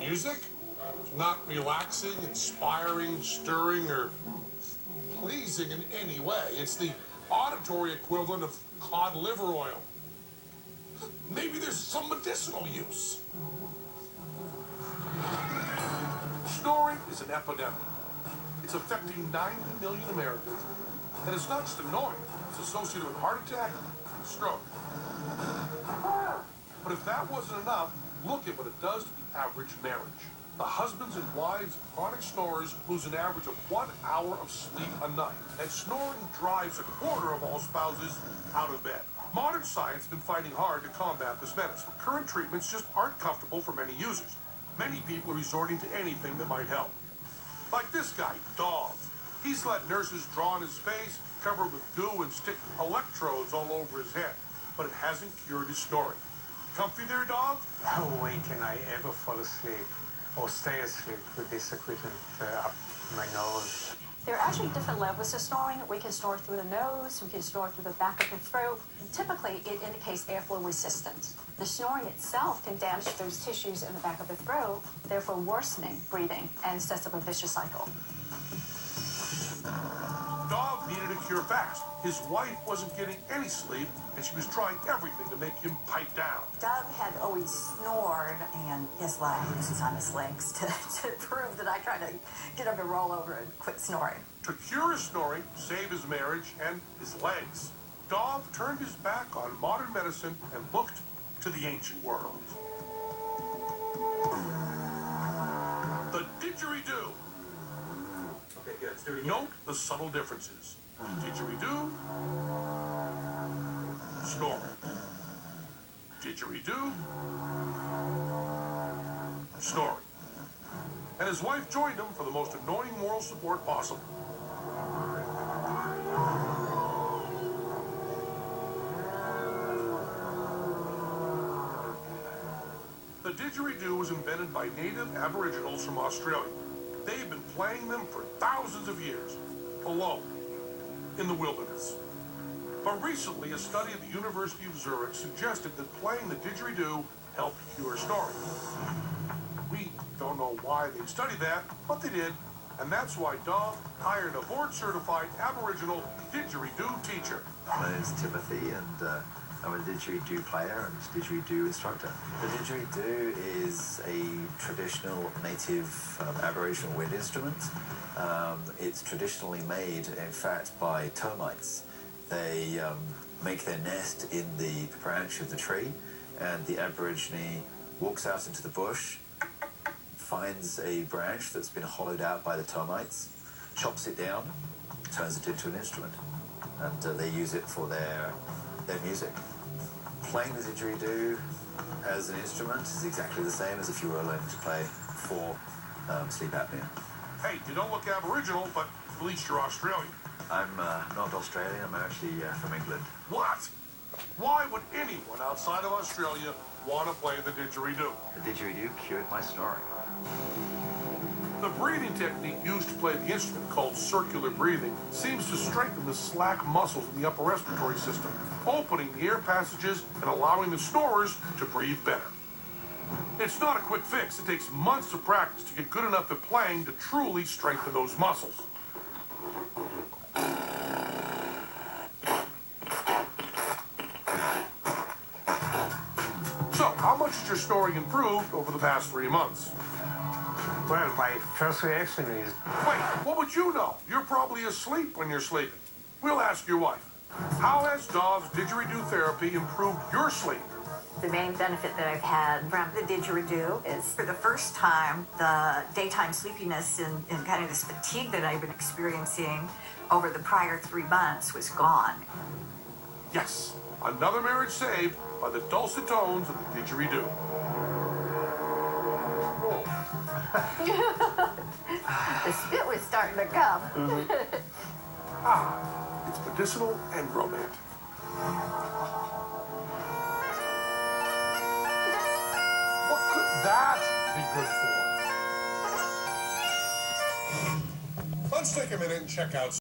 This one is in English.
Music? Not relaxing, inspiring, stirring, or pleasing in any way. It's the auditory equivalent of cod liver oil. Maybe there's some medicinal use. Snoring is an epidemic. It's affecting 90 million Americans. And it's not just annoying. It's associated with heart attack and stroke. But if that wasn't enough, look at what it does to the average marriage. The husbands and wives of chronic snorers lose an average of 1 hour of sleep a night. And snoring drives a quarter of all spouses out of bed. Modern science has been finding hard to combat this menace. Current treatments just aren't comfortable for many users. Many people are resorting to anything that might help. Like this guy, Dov. He's let nurses draw on his face, cover it with goo, and stick electrodes all over his head. But it hasn't cured his snoring. Comfy there, Dov? No way can I ever fall asleep or stay asleep with this equipment up my nose. There are actually different levels of snoring. We can snore through the nose, we can snore through the back of the throat. Typically, it indicates airflow resistance. The snoring itself can damage those tissues in the back of the throat, therefore worsening breathing and sets up a vicious cycle. Dov needed a cure fast. His wife wasn't getting any sleep, and she was trying everything to make him pipe down. Dov had always snored, and his leg was on his legs to prove that I tried to get him to roll over and quit snoring. To cure his snoring, save his marriage, and his legs, Dov turned his back on modern medicine and looked to the ancient world. The didgeridoo. Okay, good. Let's do it again. Note the subtle differences. Didgeridoo, snore. Didgeridoo, snoring. And his wife joined him for the most annoying moral support possible. The didgeridoo was invented by native Aboriginals from Australia. They've been playing them for thousands of years, alone, in the wilderness. But recently, a study at the University of Zurich suggested that playing the didgeridoo helped cure snoring. We don't know why they studied that, but they did, and that's why Dov hired a board-certified Aboriginal didgeridoo teacher. My name's Timothy, and I'm a didgeridoo player and didgeridoo instructor. The didgeridoo is a traditional native Aboriginal wind instrument. It's traditionally made, in fact, by termites. They make their nest in the branch of the tree, and the Aborigine walks out into the bush, finds a branch that's been hollowed out by the termites, chops it down, turns it into an instrument, and they use it for their music. Playing the didgeridoo as an instrument is exactly the same as if you were learning to play for sleep apnea. Hey, you don't look Aboriginal, but at least you're Australian. I'm not Australian, I'm actually from England. What? Why would anyone outside of Australia want to play the didgeridoo? The didgeridoo cured my snoring. The breathing technique used to play the instrument, called circular breathing, seems to strengthen the slack muscles in the upper respiratory system, opening the air passages and allowing the snorers to breathe better. It's not a quick fix. It takes months of practice to get good enough at playing to truly strengthen those muscles. So, how much has your snoring improved over the past 3 months? Well, my first reaction is, Wait, what would you know? You're probably asleep when you're sleeping. We'll ask your wife. How has Dov's didgeridoo therapy improved your sleep? The main benefit that I've had from the didgeridoo is, for the first time, the daytime sleepiness and kind of this fatigue that I've been experiencing over the prior 3 months was gone. Yes, another marriage saved by the dulcet tones of the didgeridoo. The spit was starting to come. It's medicinal and romantic. What could that be good for? Let's take a minute and check out